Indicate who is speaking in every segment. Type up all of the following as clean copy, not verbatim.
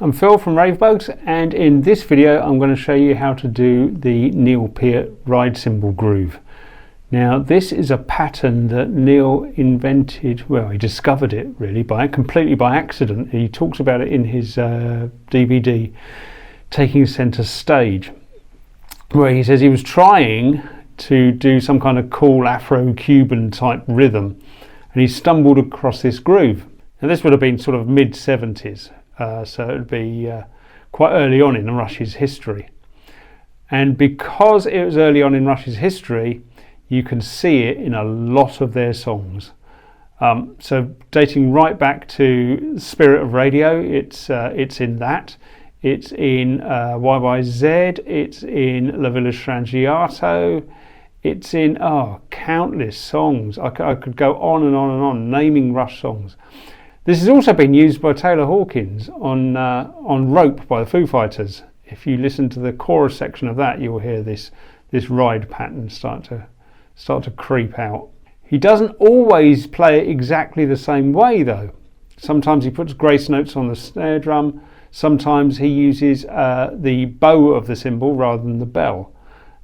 Speaker 1: I'm Phil from Ravebugs, and in this video I'm going to show you how to do the Neil Peart ride cymbal groove. Now this is a pattern that Neil invented, well, he discovered it really completely by accident. He talks about it in his DVD Taking Centre Stage, where he says he was trying to do some kind of cool Afro-Cuban type rhythm and he stumbled across this groove. Now this would have been sort of mid-70s. So it would be quite early on in Rush's history, and because it was early on in Rush's history, you can see it in a lot of their songs. So dating right back to Spirit of Radio, it's in that. It's in YYZ. It's in La Villa Strangiato. It's in countless songs. I could go on and on and on naming Rush songs. This has also been used by Taylor Hawkins on Rope by the Foo Fighters. If you listen to the chorus section of that, you'll hear this ride pattern start to creep out. He doesn't always play it exactly the same way though. Sometimes he puts grace notes on the snare drum. Sometimes he uses the bow of the cymbal rather than the bell.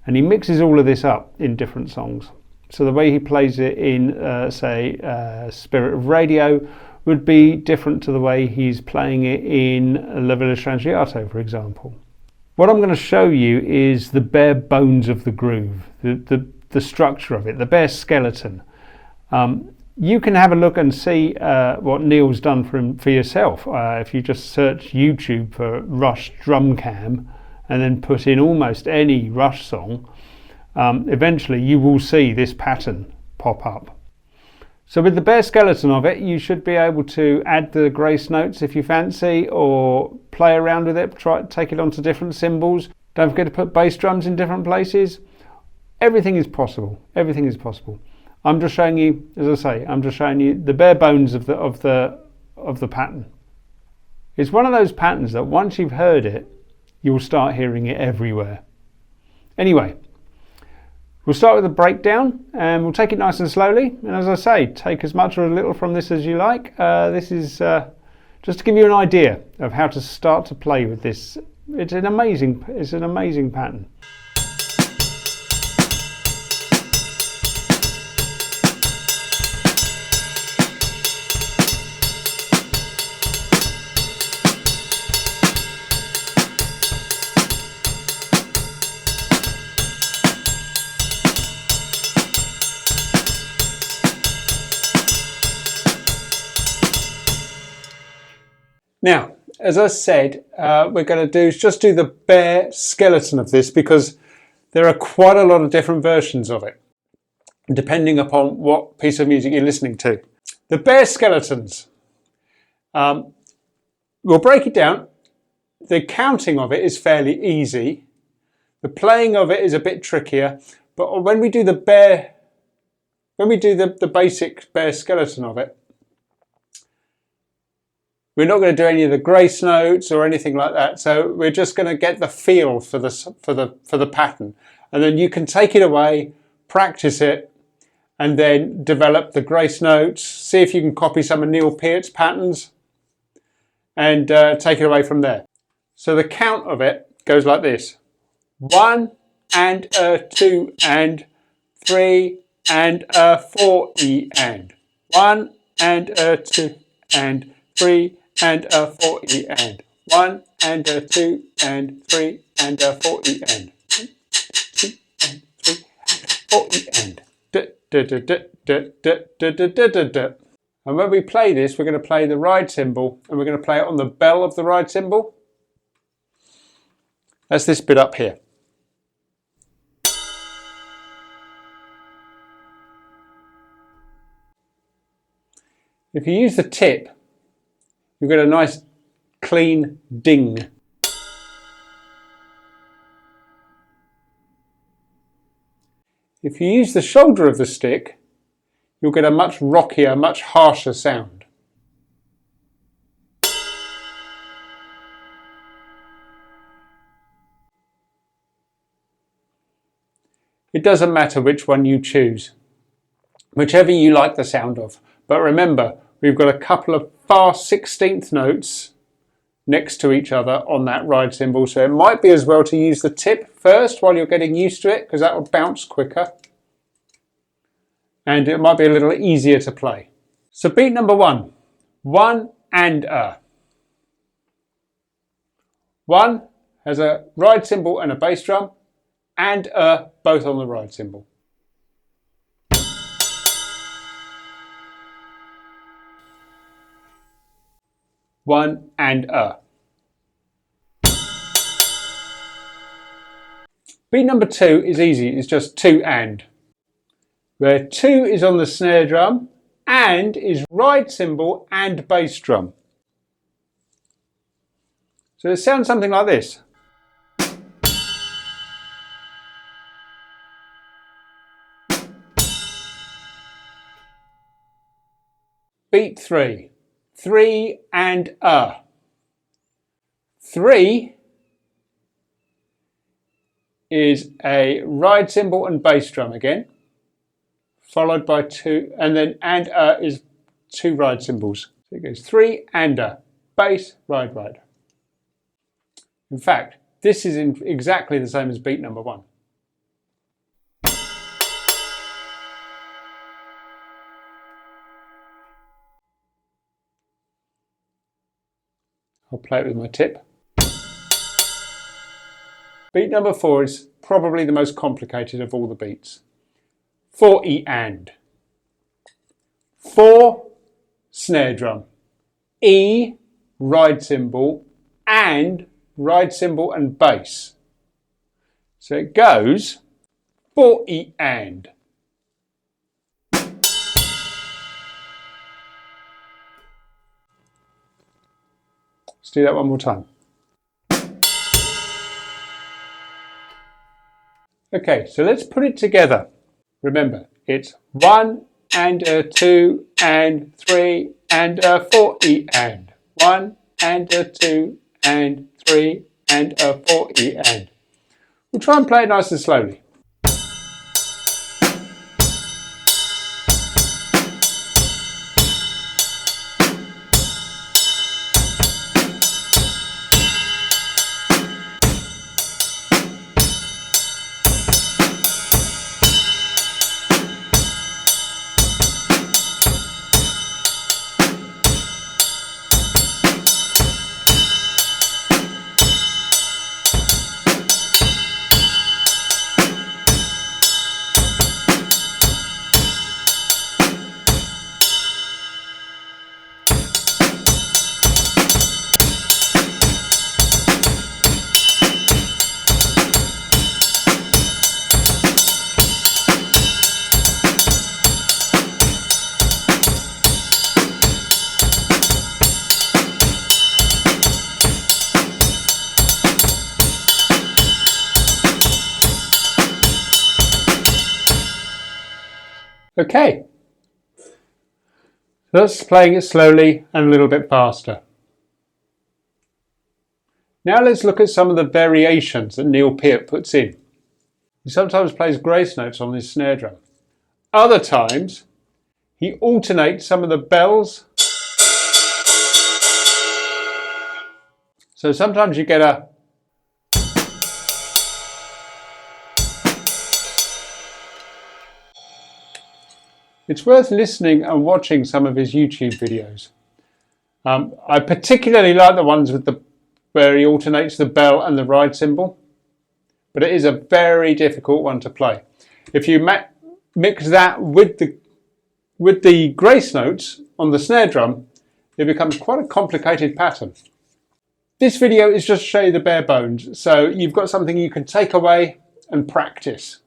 Speaker 1: And he mixes all of this up in different songs. So the way he plays it in, Spirit of Radio would be different to the way he's playing it in La Villa Strangiato, for example. What I'm going to show you is the bare bones of the groove, the structure of it, the bare skeleton. You can have a look and see what Neil's done for yourself. If you just search YouTube for Rush drum cam and then put in almost any Rush song, eventually you will see this pattern pop up. So with the bare skeleton of it, you should be able to add the grace notes if you fancy, or play around with it, take it onto different cymbals. Don't forget to put bass drums in different places. Everything is possible. Everything is possible. I'm just showing you, as I say, I'm just showing you the bare bones of the pattern. It's one of those patterns that once you've heard it, you'll start hearing it everywhere. Anyway, we'll start with a breakdown and we'll take it nice and slowly. And as I say, take as much or a little from this as you like. This is just to give you an idea of how to start to play with this. It's an amazing pattern. Now, as I said, we're going to do is just do the bare skeleton of this, because there are quite a lot of different versions of it, depending upon what piece of music you're listening to. The bare skeletons, we'll break it down. The counting of it is fairly easy. The playing of it is a bit trickier, but when we do the basic bare skeleton of it, we're not going to do any of the grace notes or anything like that. So we're just going to get the feel for the pattern, and then you can take it away, practice it, and then develop the grace notes. See if you can copy some of Neil Peart's patterns, and take it away from there. So the count of it goes like this: 1 and a 2 and 3 and a 4 E and 1 and a 2 and 3 and a 4 E and 1 and a 2 and 3 and a 4 E and 2 and 3 4 E and and when we play this, we're going to play the ride cymbal, and we're going to play it on the bell of the ride cymbal. That's this bit up here. If you use the tip, you get a nice clean ding. If you use the shoulder of the stick, you'll get a much rockier, much harsher sound. It doesn't matter which one you choose, whichever you like the sound of. But remember, we've got a couple of fast 16th notes next to each other on that ride cymbal, so it might be as well to use the tip first while you're getting used to it, because that will bounce quicker and it might be a little easier to play. So beat number 1, 1 and a. 1 has a ride cymbal and a bass drum, and a both on the ride cymbal. One and a. Beat number 2 is easy, it's just 2 and. Where 2 is on the snare drum and is ride cymbal and bass drum. So it sounds something like this. Beat 3, 3 and a. 3 is a ride cymbal and bass drum again, followed by 2, and then and a is 2 ride cymbals. So it goes 3 and a, bass, ride, ride. In fact, this is exactly the same as beat number 1. I'll play it with my tip. Beat number 4 is probably the most complicated of all the beats. 4 E and. 4 snare drum, E ride cymbal and ride cymbal and bass. So it goes 4 E and. Let's do that one more time. Okay, so let's put it together. Remember, it's 1 and a 2 and 3 and a 4 E and. 1 and a 2 and 3 and a 4 E and. We'll try and play it nice and slowly. Okay, that's playing it slowly and a little bit faster. Now let's look at some of the variations that Neil Peart puts in. He sometimes plays grace notes on his snare drum. Other times, he alternates some of the bells. So sometimes you get a It's worth listening and watching some of his YouTube videos. I particularly like the ones with where he alternates the bell and the ride cymbal, but it is a very difficult one to play. If you mix that with the grace notes on the snare drum, it becomes quite a complicated pattern. This video is just to show you the bare bones, so you've got something you can take away and practice.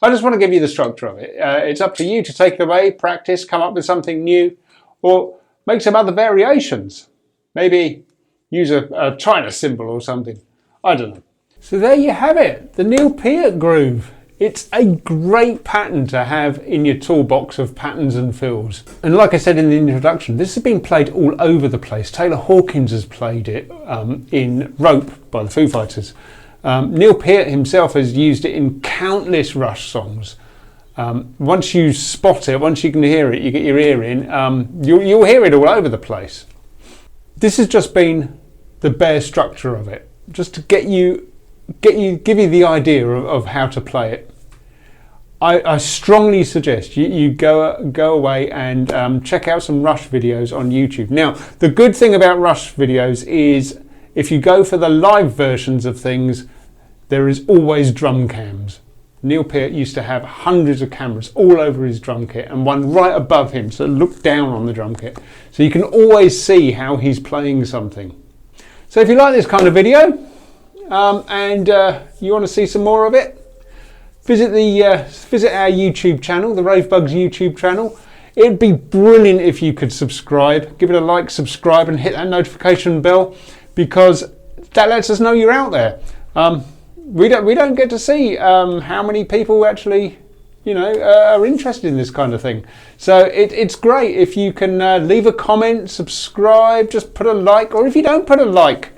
Speaker 1: I just want to give you the structure of it. It's up to you to take it away, practice, come up with something new, or make some other variations. Maybe use a China cymbal or something. I don't know. So there you have it, the Neil Peart groove. It's a great pattern to have in your toolbox of patterns and fills. And like I said in the introduction, this has been played all over the place. Taylor Hawkins has played it in Rope by the Foo Fighters. Neil Peart himself has used it in countless Rush songs. Once you spot it, once you can hear it, you get your ear in, you'll hear it all over the place. This has just been the bare structure of it, just to give you the idea of how to play it. I strongly suggest you go away and check out some Rush videos on YouTube. Now, the good thing about Rush videos is if you go for the live versions of things, there is always drum cams. Neil Peart used to have hundreds of cameras all over his drum kit and one right above him, so look down on the drum kit. So you can always see how he's playing something. So if you like this kind of video and you want to see some more of it, visit our YouTube channel, the Ravebugs YouTube channel. It'd be brilliant if you could subscribe, give it a like, subscribe, and hit that notification bell, because that lets us know you're out there. We don't get to see how many people actually, are interested in this kind of thing. So it's great if you can leave a comment, subscribe, just put a like, or if you don't put a like,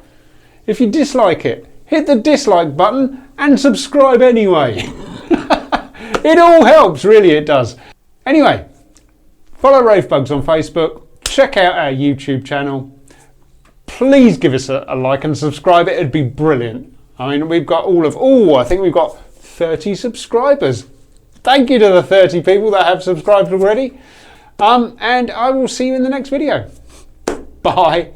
Speaker 1: if you dislike it, hit the dislike button and subscribe anyway. It all helps, really it does. Anyway, follow Ravebugs on Facebook, check out our YouTube channel. Please give us a like and subscribe, it'd be brilliant. I mean, we've got I think we've got 30 subscribers. Thank you to the 30 people that have subscribed already. And I will see you in the next video. Bye.